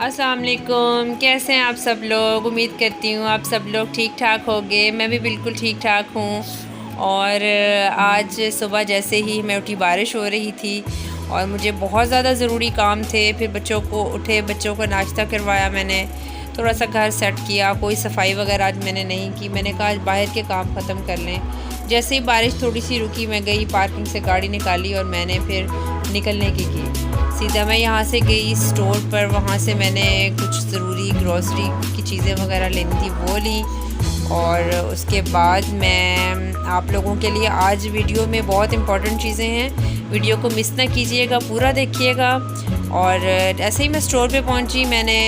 अस्सलाम वालेकुम। कैसे हैं आप सब लोग? उम्मीद करती हूँ आप सब लोग ठीक ठाक होंगे। मैं भी बिल्कुल ठीक ठाक हूँ। और आज सुबह जैसे ही मैं उठी बारिश हो रही थी और मुझे बहुत ज़्यादा ज़रूरी काम थे। फिर बच्चों को उठे, बच्चों को नाश्ता करवाया, मैंने थोड़ा सा घर सेट किया। कोई सफाई वगैरह आज मैंने नहीं की। मैंने कहा आज बाहर के काम ख़त्म कर लें। जैसे ही बारिश थोड़ी सी रुकी मैं गई पार्किंग से गाड़ी निकाली और मैंने फिर निकलने की सीधा मैं यहाँ से गई स्टोर पर। वहाँ से मैंने कुछ ज़रूरी ग्रॉसरी की चीज़ें वगैरह लेनी थी वो ली। और उसके बाद मैं आप लोगों के लिए आज वीडियो में बहुत इम्पॉर्टेंट चीज़ें हैं, वीडियो को मिस ना कीजिएगा, पूरा देखिएगा। और ऐसे ही मैं स्टोर पे पहुँची, मैंने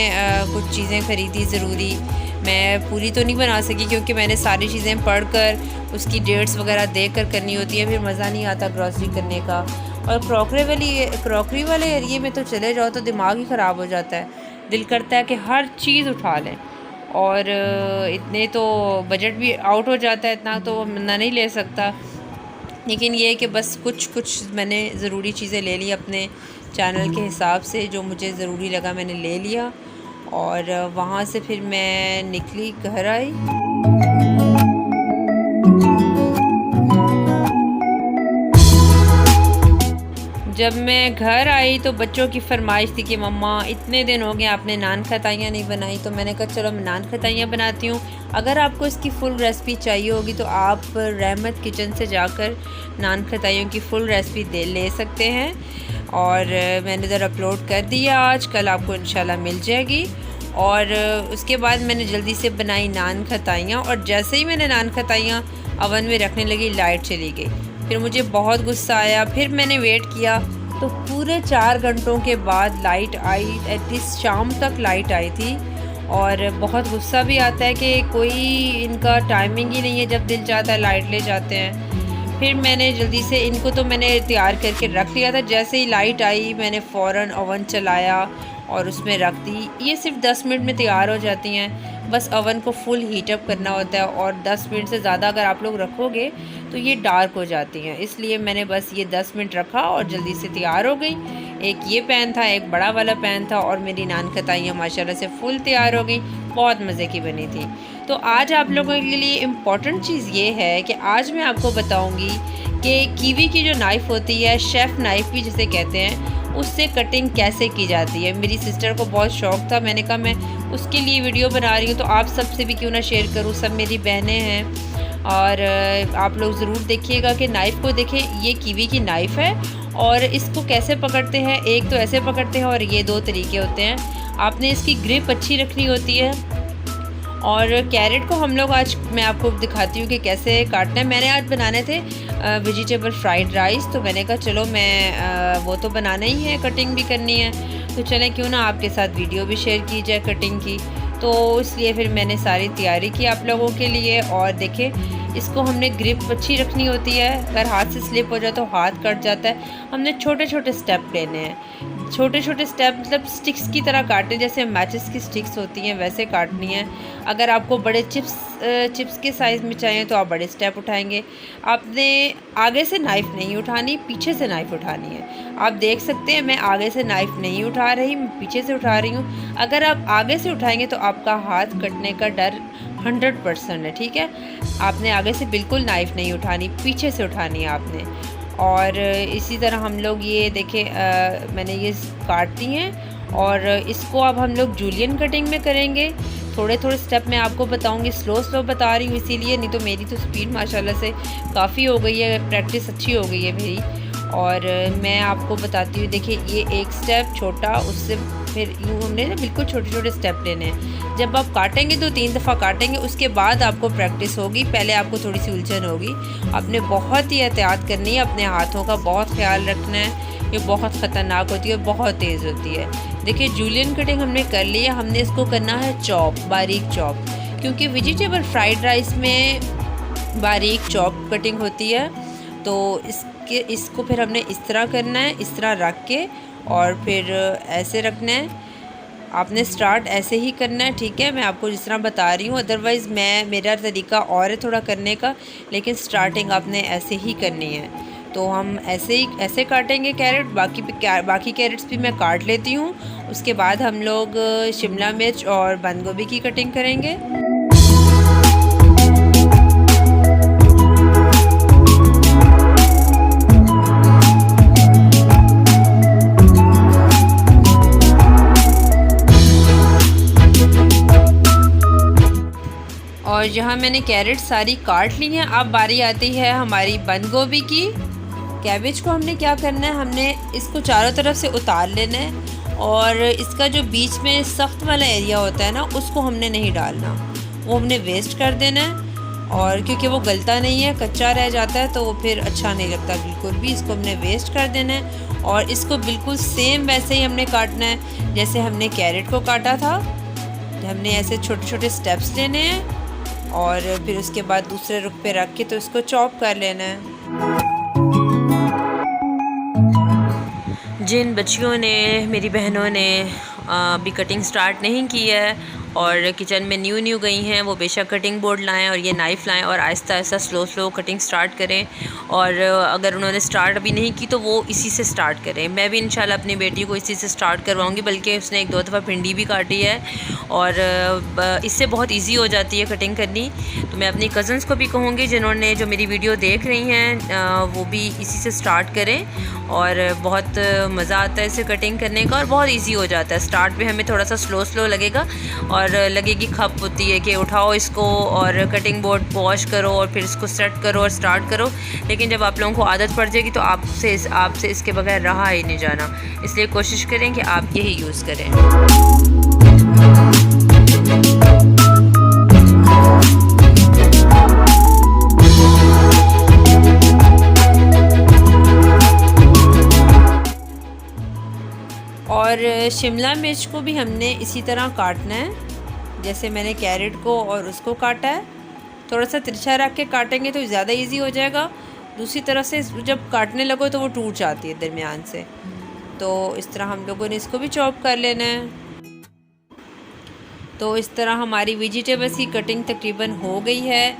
कुछ चीज़ें ख़रीदी ज़रूरी। मैं पूरी तो नहीं बना सकी क्योंकि मैंने सारी चीज़ें पढ़कर उसकी डेट्स वगैरह देख कर करनी होती है, फिर मज़ा नहीं आता ग्रॉसरी करने का। और क्रॉकरी वाले एरिए में तो चले जाओ तो दिमाग ही ख़राब हो जाता है। दिल करता है कि हर चीज़ उठा लें, और इतने तो बजट भी आउट हो जाता है, इतना तो बंदा नहीं ले सकता। लेकिन ये है कि बस कुछ मैंने ज़रूरी चीज़ें ले ली अपने चैनल के हिसाब से, जो मुझे ज़रूरी लगा मैंने ले लिया। और वहाँ से फिर मैं निकली, घर आई। जब मैं घर आई तो बच्चों की फरमाइश थी कि मम्मा इतने दिन हो गए आपने नान खताइयाँ नहीं बनाई। तो मैंने कहा चलो मैं नान खताइयाँ बनाती हूँ। अगर आपको इसकी फ़ुल रेसिपी चाहिए होगी तो आप रहमत किचन से जाकर नान खताइयों की फ़ुल रेसिपी ले सकते हैं। और मैंने इधर अपलोड कर दिया, आज कल आपको इंशाल्लाह मिल जाएगी। और उसके बाद मैंने जल्दी से बनाई नान खताइयाँ, और जैसे ही मैंने नान खताइयाँ अवन में रखने लगी लाइट चली गई। फिर मुझे बहुत गुस्सा आया। फिर मैंने वेट किया तो पूरे 4 घंटों के बाद लाइट आई। एटलीस्ट शाम तक लाइट आई थी। और बहुत गुस्सा भी आता है कि कोई इनका टाइमिंग ही नहीं है, जब दिल चाहता है लाइट ले जाते हैं। फिर मैंने जल्दी से इनको तो मैंने तैयार करके रख लिया था। जैसे ही लाइट आई मैंने फ़ौरन ओवन चलाया और उसमें रख दी। ये सिर्फ 10 मिनट में तैयार हो जाती हैं। बस ओवन को फुल हीटअप करना होता है, और 10 मिनट से ज़्यादा अगर आप लोग रखोगे तो ये डार्क हो जाती हैं। इसलिए मैंने बस ये 10 मिनट रखा और जल्दी से तैयार हो गई। एक ये पैन था, एक बड़ा वाला पैन था, और मेरी नान खताइयाँ माशाल्लाह से फुल तैयार हो गई। बहुत मज़े की बनी थी। तो आज आप लोगों के लिए इम्पॉर्टेंट चीज़ ये है कि आज मैं आपको बताऊँगी कि कीवी की जो नाइफ़ होती है, शेफ़ नाइफ़ भी जिसे कहते हैं, उससे कटिंग कैसे की जाती है। मेरी सिस्टर को बहुत शौक़ था, मैंने कहा मैं उसके लिए वीडियो बना रही हूँ तो आप सबसे भी क्यों ना शेयर करूँ। सब मेरी बहनें हैं। और आप लोग ज़रूर देखिएगा कि नाइफ़ को देखें। ये कीवी की नाइफ़ है और इसको कैसे पकड़ते हैं। एक तो ऐसे पकड़ते हैं और ये 2 तरीके होते हैं। आपने इसकी ग्रिप अच्छी रखनी होती है। और कैरेट को हम लोग आज मैं आपको दिखाती हूँ कि कैसे काटना है। मैंने आज बनाने थे वेजिटेबल फ्राइड राइस, तो मैंने कहा चलो मैं वो तो बनाना ही है, कटिंग भी करनी है, तो चलें क्यों ना आपके साथ वीडियो भी शेयर की जाए कटिंग की। तो इसलिए फिर मैंने सारी तैयारी की आप लोगों के लिए। और देखें, इसको हमने ग्रिप अच्छी रखनी होती है, अगर हाथ से स्लिप हो जाए तो हाथ कट जाता है। हमने छोटे छोटे स्टेप लेने हैं। छोटे छोटे स्टेप मतलब स्टिक्स की तरह काटने, जैसे मैचिस की स्टिक्स होती हैं वैसे काटनी है। अगर आपको बड़े चिप्स के साइज़ में चाहिए तो आप बड़े स्टेप उठाएंगे। आपने आगे से नाइफ़ नहीं उठानी, पीछे से नाइफ़ उठानी है। आप देख सकते हैं मैं आगे से नाइफ़ नहीं उठा रही, मैं पीछे से उठा रही हूँ। अगर आप आगे से उठाएंगे तो आपका हाथ कटने का डर 100% है, ठीक है। आपने आगे से बिल्कुल नाइफ़ नहीं उठानी, पीछे से उठानी है आपने। और इसी तरह हम लोग ये देखें, मैंने ये काट दी हैं। और इसको अब हम लोग जूलियन कटिंग में करेंगे। थोड़े थोड़े स्टेप मैं आपको बताऊंगी, स्लो बता रही हूँ इसीलिए, नहीं तो मेरी तो स्पीड माशाल्लाह से काफ़ी हो गई है, प्रैक्टिस अच्छी हो गई है मेरी। और मैं आपको बताती हूँ। देखिए ये एक स्टेप छोटा, उससे फिर यूँ हमने ना बिल्कुल छोटे छोटे स्टेप लेने हैं। जब आप काटेंगे तो 3 दफ़ा काटेंगे, उसके बाद आपको प्रैक्टिस होगी। पहले आपको थोड़ी सी उलझन होगी। आपने बहुत ही एहतियात करनी है, अपने हाथों का बहुत ख्याल रखना है। ये बहुत ख़तरनाक होती है, बहुत तेज़ होती है। देखिए जूलियन कटिंग हमने कर ली है। हमने इसको करना है चॉप, बारीक चॉप, क्योंकि वेजिटेबल फ्राइड राइस में बारीक चॉप कटिंग होती है। तो इसको फिर हमने इस तरह करना है, इस तरह रख के, और फिर ऐसे रखना है। आपने स्टार्ट ऐसे ही करना है, ठीक है। मैं आपको जिस तरह बता रही हूँ, अदरवाइज़ मेरा तरीका और है थोड़ा करने का, लेकिन स्टार्टिंग आपने ऐसे ही करनी है। तो हम ऐसे काटेंगे कैरेट, बाकी कैरेट्स भी मैं काट लेती हूँ। उसके बाद हम लोग शिमला मिर्च और बंद गोभी की कटिंग करेंगे। और यहाँ मैंने कैरेट सारी काट ली हैं। अब बारी आती है हमारी बंद गोभी की। कैबेज को हमने क्या करना है, हमने इसको चारों तरफ से उतार लेना है और इसका जो बीच में सख्त वाला एरिया होता है ना, उसको हमने नहीं डालना, वो हमने वेस्ट कर देना है। और क्योंकि वो गलता नहीं है, कच्चा रह जाता है तो वो फिर अच्छा नहीं लगता बिल्कुल भी। इसको हमने वेस्ट कर देना है और इसको बिल्कुल सेम वैसे ही हमने काटना है जैसे हमने कैरेट को काटा था। हमने ऐसे छोटे छोटे स्टेप्स लेने हैं और फिर उसके बाद दूसरे रुख पे रख के तो इसको चॉप कर लेना है। जिन बच्चियों ने, मेरी बहनों ने अभी कटिंग स्टार्ट नहीं की है और किचन में न्यू गई हैं, वो बेशक कटिंग बोर्ड लाएं और ये नाइफ़ लाएं और Aahista Aahista slow cutting start करें। और अगर उन्होंने स्टार्ट अभी नहीं की तो वो इसी से स्टार्ट करें। मैं भी इंशाल्लाह अपनी बेटी को इसी से स्टार्ट करवाऊंगी, बल्कि उसने 1-2 दफ़ा भिंडी भी काटी है और इससे बहुत ईजी हो जाती है कटिंग करनी। तो मैं अपनी कज़न्स को भी कहूँगी जिन्होंने, जो मेरी वीडियो देख रही हैं, वो भी इसी से स्टार्ट करें और बहुत मज़ा आता है इसे कटिंग करने का और बहुत ईजी हो जाता है। स्टार्ट में हमें थोड़ा सा स्लो लगेगा और लगेगी खप होती है कि उठाओ इसको और कटिंग बोर्ड वॉश करो और फिर इसको सेट करो और स्टार्ट करो, लेकिन जब आप लोगों को आदत पड़ जाएगी तो आपसे इसके बगैर रहा ही नहीं जाना। इसलिए कोशिश करें कि आप यही यूज़ करें। और शिमला मिर्च को भी हमने इसी तरह काटना है जैसे मैंने कैरेट को और उसको काटा है। थोड़ा सा तिरछा रख के काटेंगे तो ज़्यादा इजी हो जाएगा। दूसरी तरफ से जब काटने लगो तो वो टूट जाती है दरमियान से। तो इस तरह हम लोगों ने इसको भी चॉप कर लेना है। तो इस तरह हमारी वेजिटेबल्स की कटिंग तकरीबन हो गई है।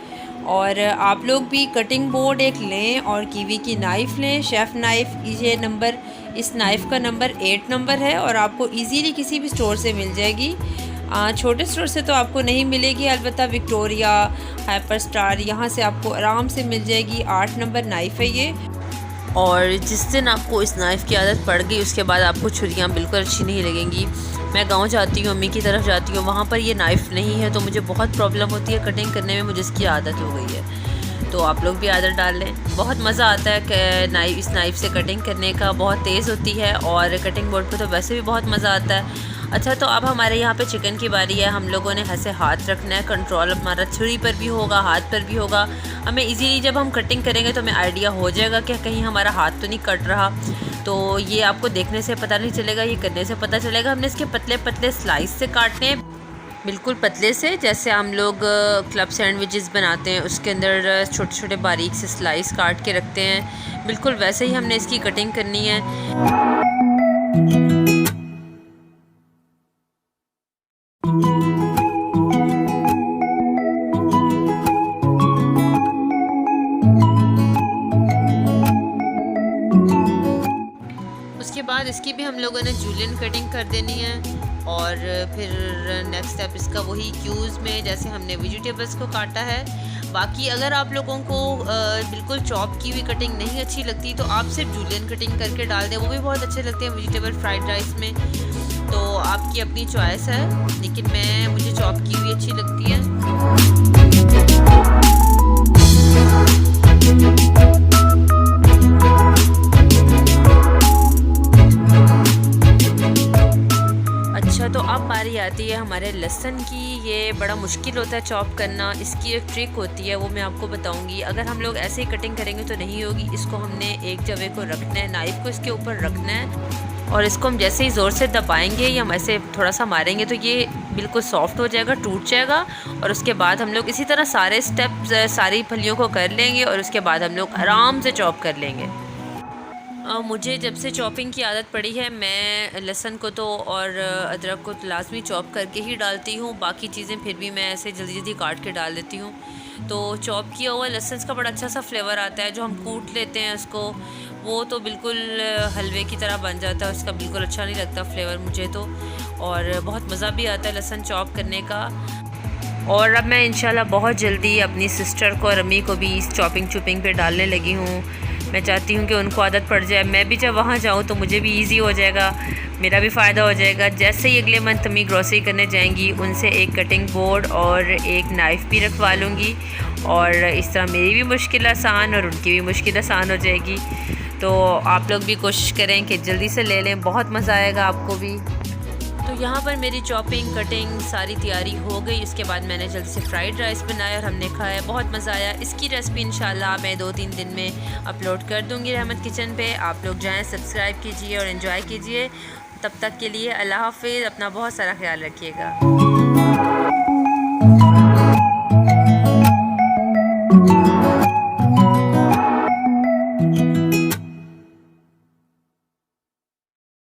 और आप लोग भी कटिंग बोर्ड एक लें और कीवी की नाइफ़ लें, शेफ़ नाइफ़। ये नंबर, इस नाइफ़ का नंबर 8 नंबर है और आपको इजीली किसी भी स्टोर से मिल जाएगी। छोटे स्टोर से तो आपको नहीं मिलेगी, अलबत्ता विक्टोरिया, हाइपर स्टार, यहाँ से आपको आराम से मिल जाएगी। 8 नंबर नाइफ़ है ये। और जिस दिन आपको इस नाइफ़ की आदत पड़ गई उसके बाद आपको छुरियाँ बिल्कुल अच्छी नहीं लगेंगी। मैं गांव जाती हूँ, अम्मी की तरफ जाती हूँ, वहाँ पर ये नाइफ़ नहीं है तो मुझे बहुत प्रॉब्लम होती है कटिंग करने में, मुझे इसकी आदत हो गई है। तो आप लोग भी आदत डाल लें, बहुत मज़ा आता है इस नाइफ़ से कटिंग करने का। बहुत तेज़ होती है और कटिंग बोर्ड पे तो वैसे भी बहुत मज़ा आता है। अच्छा, तो अब हमारे यहाँ पे चिकन की बारी है। हम लोगों ने ऐसे हाथ रखना है, कंट्रोल हमारा छुरी पर भी होगा, हाथ पर भी होगा। हमें इजीली जब हम कटिंग करेंगे तो हमें आइडिया हो जाएगा कि कहीं हमारा हाथ तो नहीं कट रहा। तो ये आपको देखने से पता नहीं चलेगा, ये करने से पता चलेगा। हमने इसके पतले पतले स्लाइस से काटने हैं, बिल्कुल पतले से, जैसे हम लोग क्लब सैंडविचेस बनाते हैं उसके अंदर छोटे छोटे बारीक से स्लाइस काट के रखते हैं, बिल्कुल वैसे ही हमने इसकी कटिंग करनी है। उसके बाद इसकी भी हम लोगों ने जूलियन कटिंग कर देनी है और फिर नेक्स्ट स्टेप इसका वही क्यूज़ में जैसे हमने वेजिटेबल्स को काटा है। बाकी अगर आप लोगों को बिल्कुल चॉप की हुई कटिंग नहीं अच्छी लगती तो आप सिर्फ जूलियन कटिंग करके डाल दें, वो भी बहुत अच्छे लगते हैं वेजिटेबल फ्राइड राइस में। तो आपकी अपनी चॉइस है, लेकिन मुझे चॉप की हुई अच्छी लगती है। अच्छा, तो अब बारी आती है हमारे लहसुन की। ये बड़ा मुश्किल होता है चॉप करना, इसकी एक ट्रिक होती है, वो मैं आपको बताऊंगी। अगर हम लोग ऐसे ही कटिंग करेंगे तो नहीं होगी। इसको हमने एक जगह को रखना है, नाइफ़ को इसके ऊपर रखना है और इसको हम जैसे ही ज़ोर से दबाएंगे या हम ऐसे थोड़ा सा मारेंगे तो ये बिल्कुल सॉफ्ट हो जाएगा, टूट जाएगा। और उसके बाद हम लोग इसी तरह सारे स्टेप्स सारी फलियों को कर लेंगे और उसके बाद हम लोग आराम से चॉप कर लेंगे। मुझे जब से चॉपिंग की आदत पड़ी है, मैं लहसुन को तो और अदरक को तो लाजमी चॉप करके ही डालती हूँ। बाकी चीज़ें फिर भी मैं ऐसे जल्दी जल्दी काट के डाल देती हूँ। तो चॉप किया हुआ लहसुन का बड़ा अच्छा सा फ्लेवर आता है। जो हम कूट लेते हैं उसको, वो तो बिल्कुल हलवे की तरह बन जाता है, उसका बिल्कुल अच्छा नहीं लगता फ्लेवर मुझे तो। और बहुत मज़ा भी आता है लहसुन चॉप करने का। और अब मैं इंशाल्लाह बहुत जल्दी अपनी सिस्टर को और अम्मी को भी इस चॉपिंग पे डालने लगी हूँ। मैं चाहती हूँ कि उनको आदत पड़ जाए, मैं भी जब वहाँ जाऊँ तो मुझे भी इजी हो जाएगा, मेरा भी फ़ायदा हो जाएगा। जैसे ही अगले मंथ अम्मी ग्रोसरी करने जाएंगी, उनसे एक कटिंग बोर्ड और एक नाइफ़ भी रखवा लूँगी, और इस तरह मेरी भी मुश्किल आसान और उनकी भी मुश्किल आसान हो जाएगी। तो आप लोग भी कोशिश करें कि जल्दी से ले लें, बहुत मज़ा आएगा आपको भी। तो यहाँ पर मेरी चॉपिंग कटिंग सारी तैयारी हो गई। उसके बाद मैंने जल्दी से फ्राइड राइस बनाया और हमने खाया, बहुत मज़ा आया। इसकी रेसिपी इंशाल्लाह मैं 2-3 दिन में अपलोड कर दूँगी रहमत किचन पे। आप लोग जाएं, सब्सक्राइब कीजिए और एंजॉय कीजिए। तब तक के लिए अल्लाह हाफ़िज़। अपना बहुत सारा ख्याल रखिएगा।